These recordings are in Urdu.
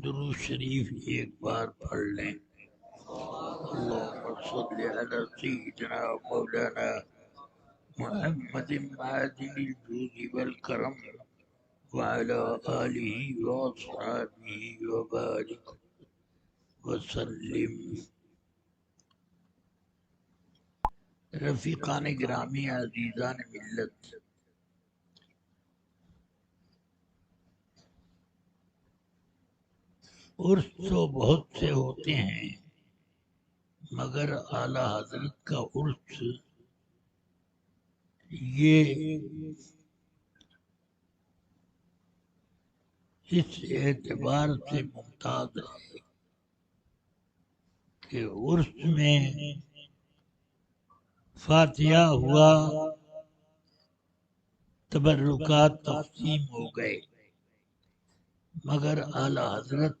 درود شریف ایک بار پڑھ لیں۔ اللهم صل على سيدنا مولانا محمد معدن الجود والكرم وعلى آله وأصحابه وبارك وسلم۔ رفیقان گرامی، عزیزان ملت، عرس تو بہت سے ہوتے ہیں مگر اعلیٰ حضرت کا عرس یہ اس اعتبار سے ممتاز ہے کہ عرس میں فاتحہ ہوا، تبرکات تقسیم ہو گئے، مگر اعلیٰ حضرت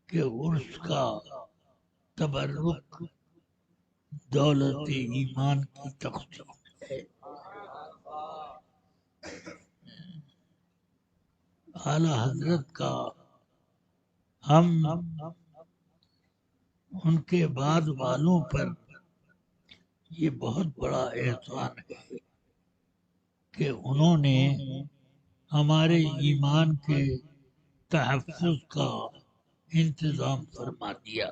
کے عرس کا تبرک دولت ایمان کی تقسیم ہے۔ اعلیٰ حضرت کا ہم ان کے بعد والوں پر یہ بہت بڑا احسان ہے کہ انہوں نے ہمارے ایمان کے تحفظ کا انتظام فرما دیا۔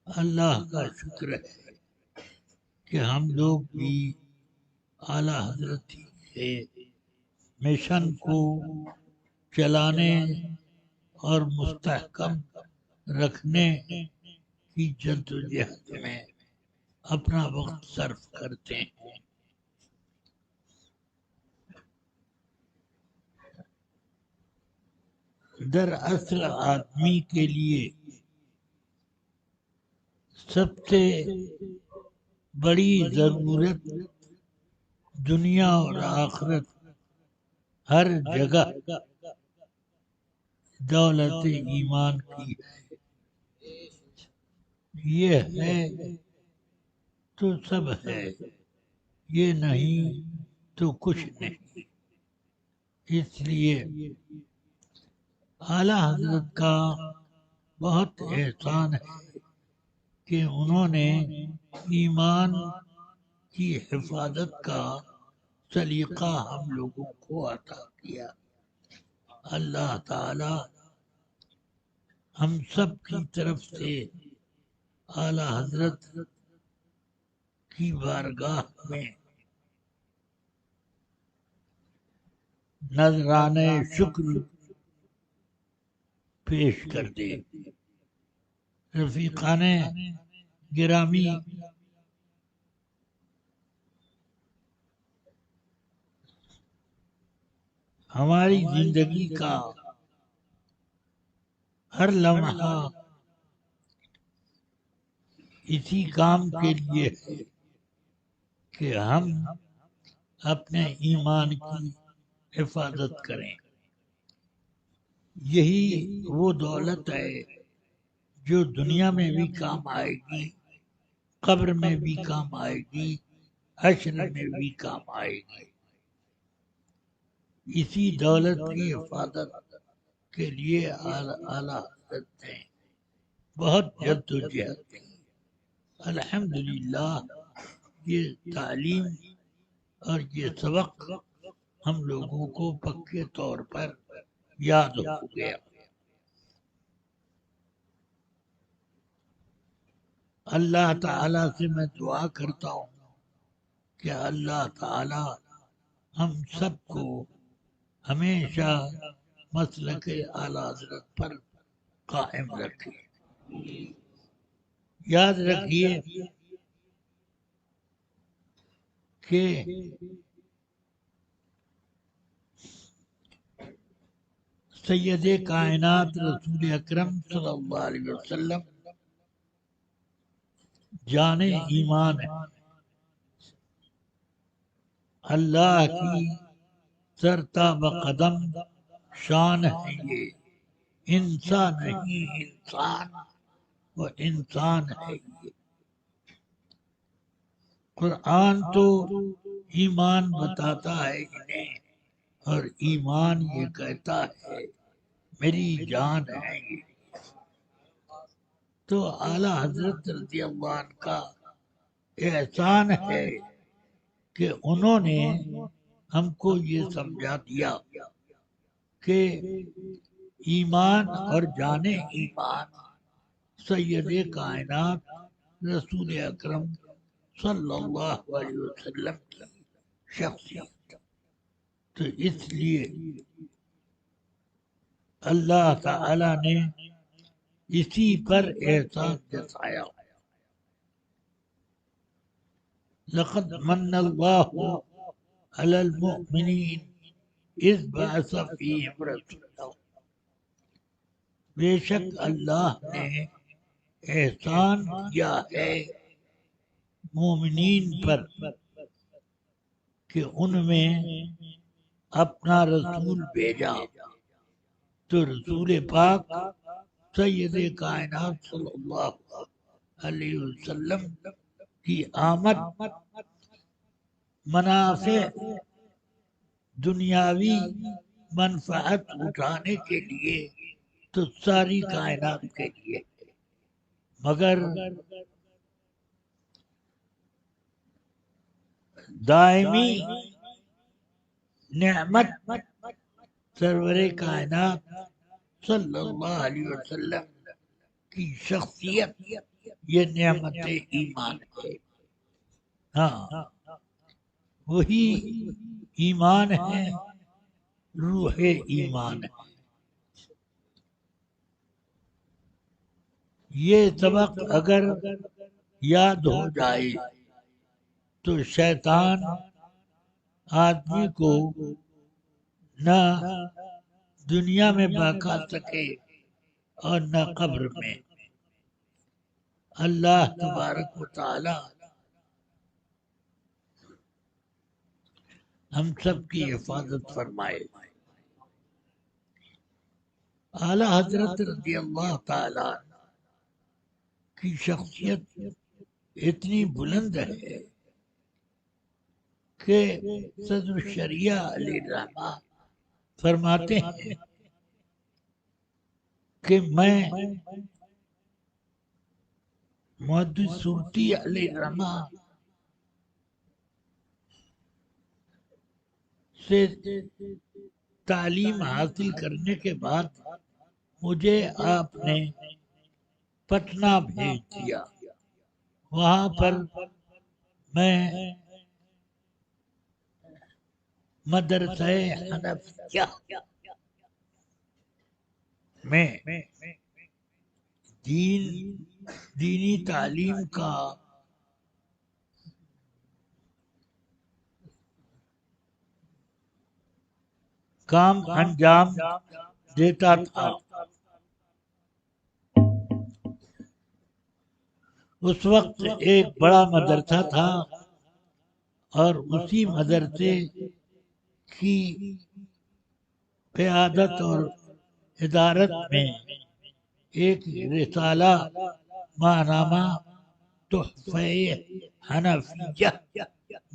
اللہ کا شکر ہے کہ ہم لوگ بھی اعلیٰ حضرت کے مشن کو چلانے اور مستحکم رکھنے کی جدوجہد میں اپنا وقت صرف کرتے ہیں۔ دراصل آدمی کے لیے سب سے بڑی ضرورت دنیا اور آخرت ہر جگہ دولت ایمان کی ہے۔ یہ ہے تو سب ہے، یہ نہیں تو کچھ نہیں۔ اس لیے اعلیٰ حضرت کا بہت احسان ہے کہ انہوں نے ایمان کی حفاظت کا سلیقہ ہم لوگوں کو عطا کیا۔ اللہ تعالی ہم سب کی طرف سے اعلیٰ حضرت کی بارگاہ میں نذرانہ شکر پیش کر دے۔ رفیقان گرامی، ہماری زندگی کا ہر لمحہ اسی کام کے لیے ہے کہ ہم اپنے ایمان کی حفاظت کریں۔ یہی وہ دولت ہے جو دنیا میں بھی کام آئے گی، قبر میں بھی کام آئے گی، حشر میں بھی کام آئے گی۔ اسی دولت کی حفاظت کے لیے اعلیٰ حضرت نے بہت جدوجہد کی۔ الحمدللہ یہ تعلیم اور یہ سبق ہم لوگوں کو پکے طور پر یاد ہو گیا۔ اللہ تعالیٰ سے میں دعا کرتا ہوں کہ اللہ تعالیٰ ہم سب کو ہمیشہ مسلک اعلیٰ حضرت پر قائم رکھے۔ یاد رکھیے کہ سید کائنات رسول اکرم صلی اللہ علیہ وسلم جان ایمان ہے، اللہ کی سرتاب قدم شان ہے۔ یہ انسان نہیں، انسان و انسان ہے۔ یہ قرآن تو ایمان بتاتا ہے انہیں، اور ایمان یہ کہتا ہے میری جان ہے یہ۔ تو اعلیٰ حضرت رضی اللہ عنہ کا احسان ہے کہ انہوں نے ہم کو یہ سمجھا دیا کہ ایمان اور جان ایمان سید کائنات رسول اکرم صلی اللہ علیہ وسلم کی شخصیت۔ تو اس لیے اللہ تعالی نے اسی پر احسان جتایا۔ لقد من اللہ علی المؤمنین اذ بعث فیہم رسولا، بے شک اللہ نے احسان کیا ہے مومنین پر کہ ان میں اپنا رسول بھیجا۔ تو رسول پاک سید کائنات صلی اللہ علیہ وسلم کی آمد منافع دنیاوی منفعت اٹھانے کے لیے تو ساری کائنات کے لیے، مگر دائمی نعمت سرور کائنات صلی اللہ علیہ وسلم کی شخصیت یہ نعمت ایمان ہے۔ ہاں، وہی ایمان ہے، روح ایمان ہے۔ یہ سبق اگر یاد ہو جائے تو شیطان آدمی کو نہ دنیا میں بہکا سکے اور نہ قبر میں۔ اللہ تبارک و تعالی ہم سب کی حفاظت فرمائے۔ اعلی حضرت رضی اللہ تعالی کی شخصیت اتنی بلند ہے کہ صدر الشریعہ علیہ الرحمہ فرماتے ہیں کہ میں محدث صوفی علیہ الرحمہ سے تعلیم حاصل کرنے کے بعد مجھے آپ نے پٹنہ بھیج دیا۔ وہاں پر میں مدرسہ حنفیہ میں دینی تعلیم کا کام انجام دیتا تھا۔ اس وقت ایک بڑا مدرسہ تھا اور اسی مدرسے کی قیادت اور ادارت میں ایک رسالہ ماہنامہ تحفہ حنفیہ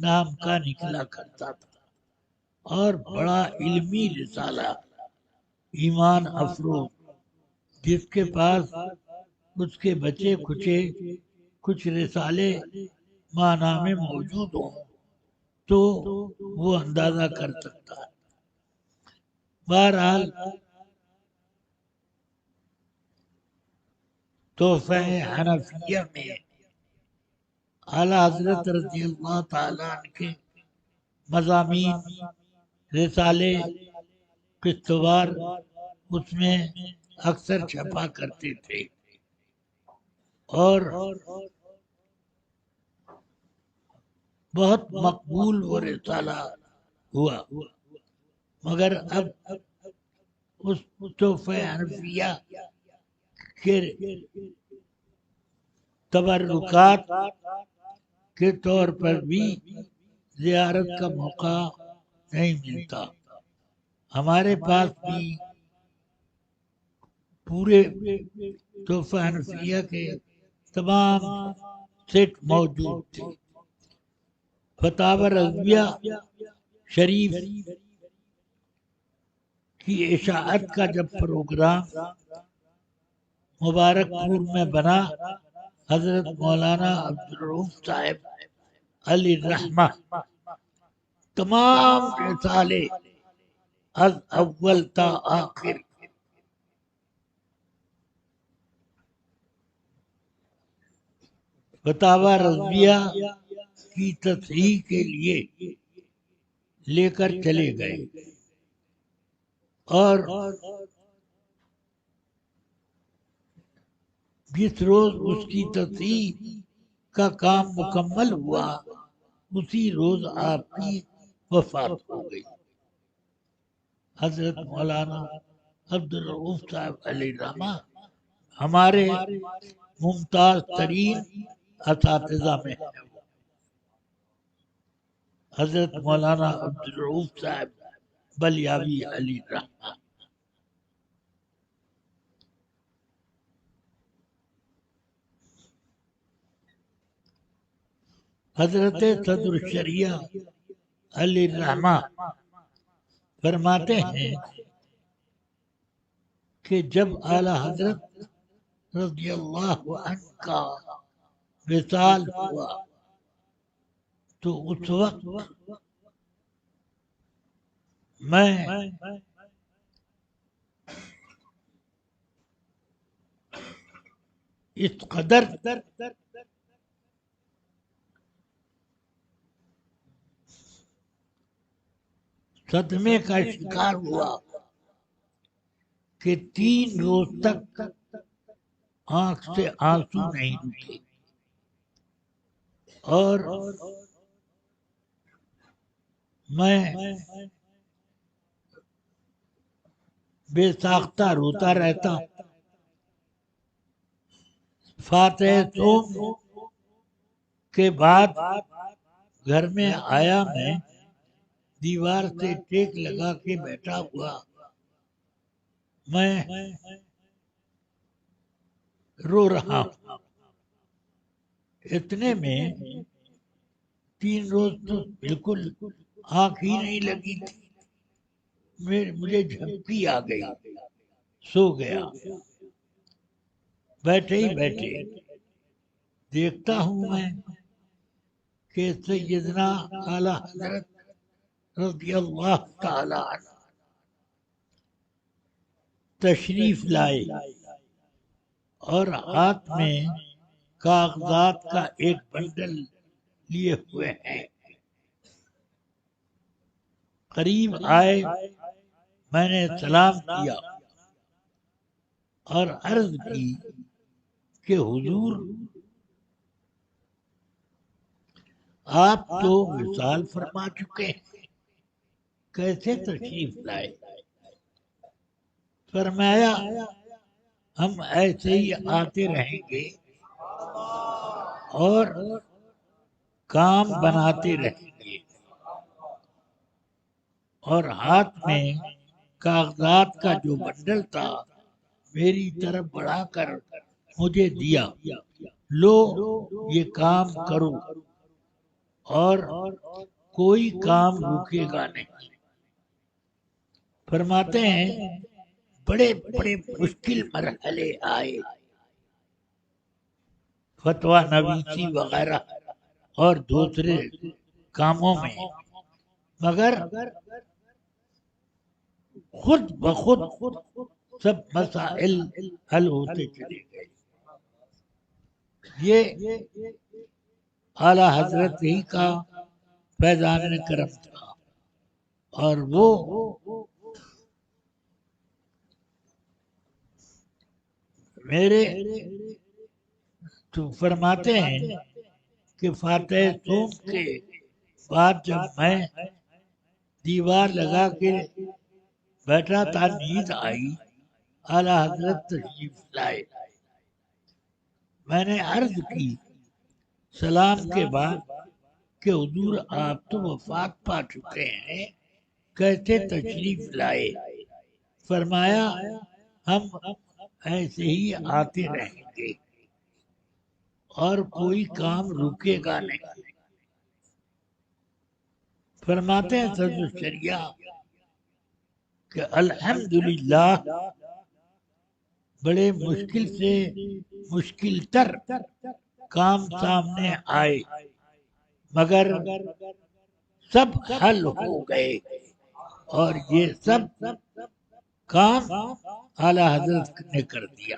نام کا نکلا کرتا تھا، اور بڑا علمی رسالہ ایمان افروز، جس کے پاس اس کے بچے کچھ رسالے ماہنامے موجود ہوں تو وہ اندازہ کر سکتا ہے۔ بہرحال تحفہ حنفیہ میں اعلیٰ حضرت رضی اللہ تعالیٰ عنہ کے مضامین رسالے قسطوار اس میں اکثر چھپا کرتے تھے، اور بہت مقبول وہ رسالہ ہوا۔ مگر اب اس تحفہ حنفیہ کے تبرکات کے طور پر بھی زیارت کا موقع نہیں ملتا۔ ہمارے پاس بھی پورے تحفہ حنفیہ کے تمام سیٹ موجود تھے۔ فتاوی رضویہ شریف کی اشاعت کا جب پروگرام مبارک پور میں بنا، حضرت مولانا عبدالرؤوف صاحب علی الرحمہ تمام رسالے از اول تا آخر فتاوی رضویہ کی تصحیح کے لیے لے کر چلے گئے، اور جس روز اس کی تصحیح کا کام مکمل ہوا اسی روز آپ کی وفات ہو گئی۔ حضرت مولانا عبدالرؤوف صاحب علیہ الرحمہ ہمارے ممتاز ترین اساتذہ میں ہیں۔ حضرت مولانا عبدالرؤوف صاحب بلیاوی علیہ الرحمہ۔ حضرت صدر الشریعہ علیہ الرحمہ فرماتے ہیں کہ جب اعلی حضرت رضی اللہ عنہ کا وصال ہوا تو اس وقت میں اس قدر صدمے کا شکار ہوا کہ 3 روز تک آنکھ سے آنسو نہیں رکے، اور میں بے ساختہ روتا رہتا ہوں۔ فاتح صوم کے بعد گھر میں آیا، میں دیوار سے ٹیک لگا کے بیٹھا ہوا، میں رو رہا ہوں۔ اتنے میں 3 روز تو بالکل آنکھ ہی نہیں لگی تھی، مجھے جھپکی آ گئی، سو گیا۔ بیٹھے ہی بیٹھے دیکھتا ہوں میں کہ سیدنا اعلی حضرت رضی اللہ تعالی عنہ تشریف لائے اور ہاتھ میں کاغذات کا ایک بنڈل لیے ہوئے ہیں۔ قریب آئے، میں نے سلام کیا اور عرض کی کہ حضور آپ تو وصال فرما چکے ہیں، کیسے تشریف لائے؟ فرمایا ہم ایسے ہی آتے رہیں گے اور کام بناتے رہیں گے، اور ہاتھ میں کاغذات کا جو بنڈل تھا میری طرف بڑھا کر مجھے دیا، لو یہ کام کرو اور کوئی کام رکے گا نہیں۔ فرماتے ہیں بڑے بڑے مشکل مرحلے آئے، فتویٰ نویسی وغیرہ اور دوسرے کاموں میں، مگر خود بخود سب مسائل حل ہوتے چلے گئے۔ یہ اعلی حضرت ہی کا فیضان کرم تھا، اور وہ میرے تو فرماتے ہیں کہ فاتح صوم کے بعد جب میں دیوار لگا کے بیٹھا تھا، نیند آئی، اعلی حضرت تشریف لائے۔ میں نے عرض کی سلام کے بعد کہ حضور آپ تو وفات پا چکے ہیں، کیسے تشریف لائے؟ فرمایا ہم ایسے ہی آتے رہیں گے اور کوئی کام رکے گا نہیں۔ فرماتے ہیں صدر الشریعہ کہ الحمدللہ بڑے مشکل سے مشکل تر کام سامنے آئے مگر سب حل ہو گئے، اور یہ سب کام اعلی حضرت نے کر دیا۔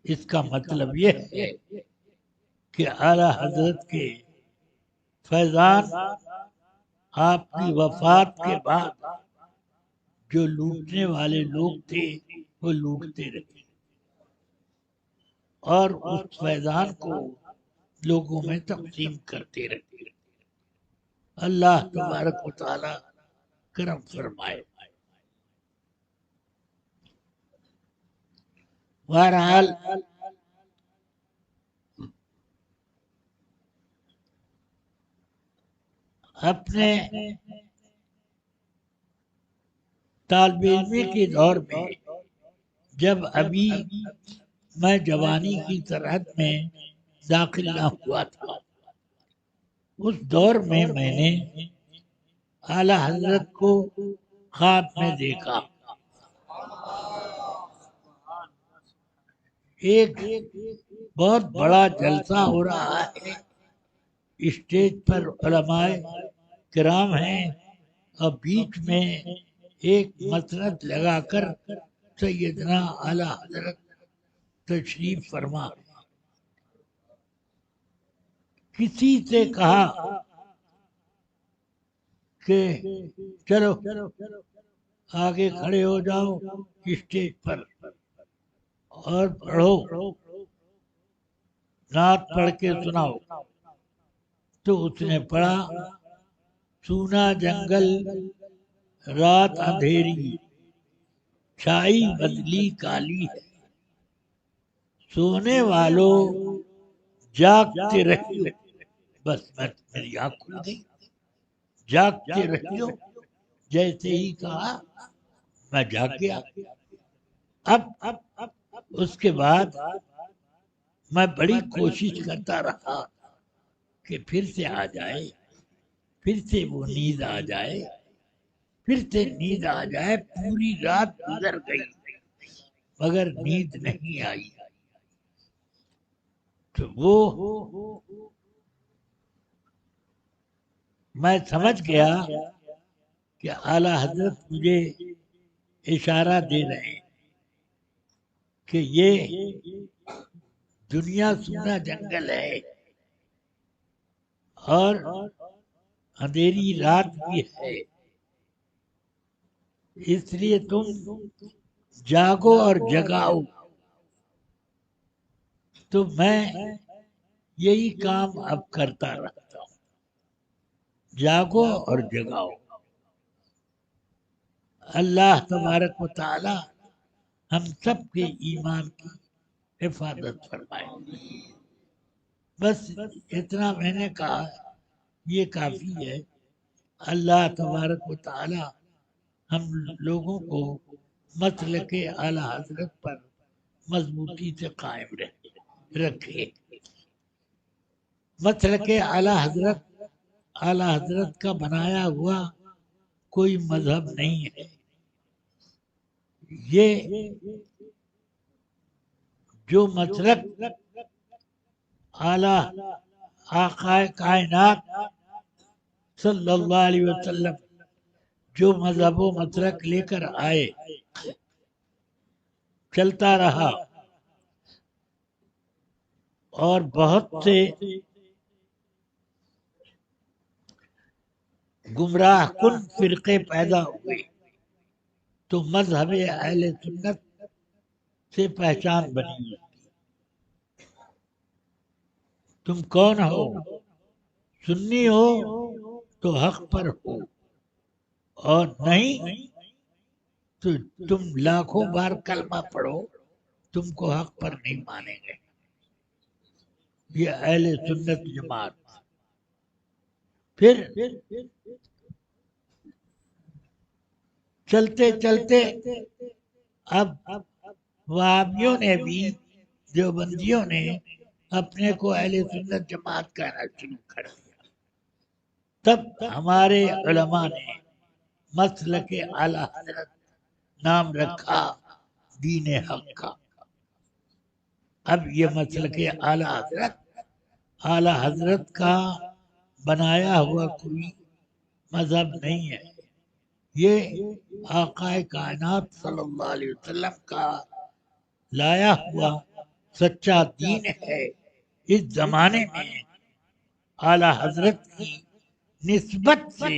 اس کا مطلب یہ ہے کہ اعلی حضرت کے فیضان آپ کی وفات کے بعد جو لوٹنے والے لوگ تھے وہ لوٹتے رہے، اور اس فیضان کو لوگوں میں تقسیم کرتے رہے۔ اللہ تبارک و تعالی کرم فرمائے۔ بہرحال اپنے طالب علمی کے دور میں جب ابھی میں جوانی کی سرحد میں داخل نہ ہوا تھا، اس دور میں نے اعلی حضرت کو خواب میں دیکھا۔ ایک بہت بڑا جلسہ ہو رہا ہے، اسٹیج پر علماء کرام ہیں اور بیچ میں ایک مسند لگا کر سیدنا اعلی حضرت تشریف فرما۔ کسی سے کہا کہ چلو آگے کھڑے ہو جاؤ اسٹیج پر اور پڑھو، نعت پڑھ کے سناؤ۔ تو اس نے پڑھا، سونا جنگل رات اندھیری، چھائی بدلی کالی ہے، سونے والوں جاگتے رہیو۔ بس میری آنکھ کھل گئی، جاگتے رہیو۔ جیسے ہی کہا میں جاگ گیا۔ اب اس کے بعد میں بڑی کوشش کرتا رہا کہ پھر سے آ جائے، پھر سے وہ نیند آ جائے، پھر سے نیند آ جائے۔ پوری رات گزر گئی مگر نیند نہیں آئی۔ تو وہ میں سمجھ گیا کہ اعلی حضرت مجھے اشارہ دے رہے ہیں کہ یہ دنیا سونا جنگل ہے اور اندھیری رات بھی ہے، اس لیے تم جاگو اور جگاؤ۔ تو میں یہی کام اب کرتا رہتا ہوں، جاگو اور جگاؤ۔ اللہ تبارک و تعالی ہم سب کے ایمان کی حفاظت فرمائے۔ بس اتنا میں نے کہا، یہ کافی ہے۔ اللہ تبارک و تعالی ہم لوگوں کو مسلک اعلی حضرت پر مضبوطی سے قائم رکھے۔ مسلک اعلی حضرت کا بنایا ہوا کوئی مذہب نہیں ہے۔ یہ جو مسلک اعلی آقا کائنات صلی اللہ علیہ وسلم جو مذہب و مسلک لے کر آئے، چلتا رہا، اور بہت سے گمراہ کن فرقے پیدا ہوئے، تو مذہب اہل سنت سے پہچان بنی۔ تم کون ہو؟ سنی ہو تو حق پر ہو، اور نہیں تو تم لاکھوں بار کلمہ پڑھو، تم کو حق پر نہیں مانیں گے۔ یہ اہل سنت جماعت۔ پھر چلتے چلتے اب وہابیوں نے بھی، دیوبندیوں نے اپنے کو اہل سنت جماعت کہنا شروع کر دیا۔ تب ہمارے علماء نے مسلک اعلی حضرت نام رکھا دین حق کا۔ اب یہ مسلک اعلی حضرت کا بنایا ہوا کوئی مذہب نہیں ہے، یہ آقا کائنات صلی اللہ علیہ وسلم کا لایا ہوا سچا دین ہے۔ اس زمانے میں اعلی حضرت کی نسبت سے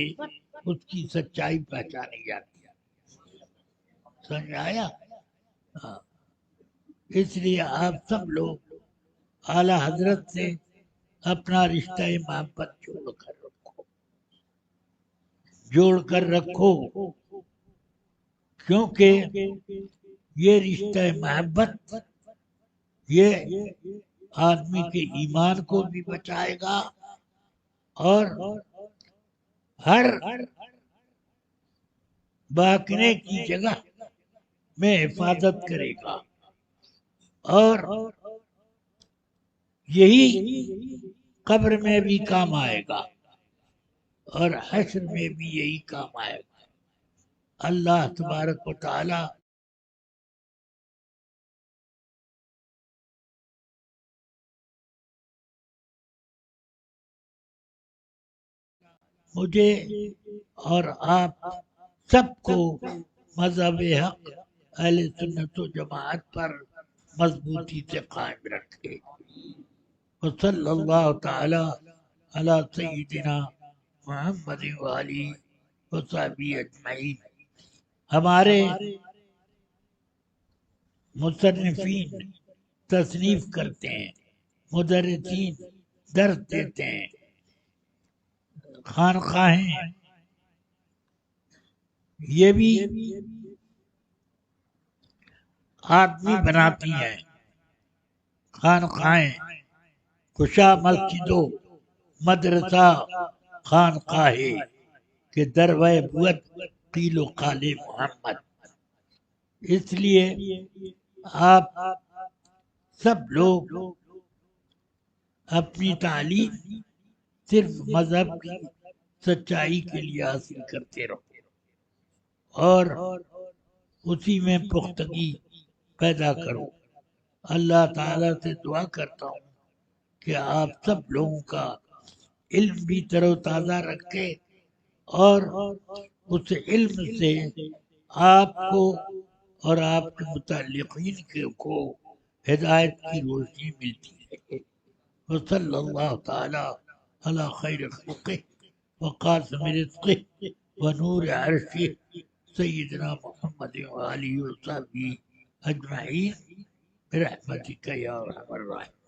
اس کی سچائی پہچانی جاتی ہے۔ سمجھ آیا؟ ہاں۔ اس لیے آپ سب لوگ اعلی حضرت سے اپنا رشتہ محبت جوڑ کر رکھو، کیونکہ یہ رشتہ محبت یہ آدمی کے ایمان کو بھی بچائے گا اور ہر باکنے کی جگہ میں حفاظت کرے گا، اور یہی قبر میں بھی کام آئے گا اور حشر میں بھی یہی کام آئے گا۔ اللہ تبارک و تعالی مجھے اور آپ سب کو مذہب حق اہل سنت و جماعت پر مضبوطی سے قائم رکھے۔ وصلی اللہ تعالی علی سیدنا محمد وآلہ وصحبہ اجمعین۔ ہمارے مصنفین تصنیف کرتے ہیں، مدرسین درس دیتے ہیں، خانقاہیں یہ بھی آدمی بناتی ہیں، خانقاہیں کشا مسجدوں مدرسہ خانقاہے کہ دروے بود قیل و قال محمد۔ اس لیے آپ سب لوگ اپنی تعلیم صرف مذہب کی سچائی کے لیے حاصل کرتے رہو اور اسی میں پختگی پیدا کرو۔ اللہ تعالیٰ سے دعا کرتا ہوں کہ آپ سب لوگوں کا علم بھی تر و تازہ رکھے اور اس علم سے آپ کو اور آپ کے متعلقین کو ہدایت کی روشنی ملتی رہے۔ وصلی اللہ تعالی علی خیر خلقہ وقاسم رزقہ ونور عرشہ سیدنا محمد وآلہ وصحبہ اجمعین برحمتک یا ارحم الراحمین۔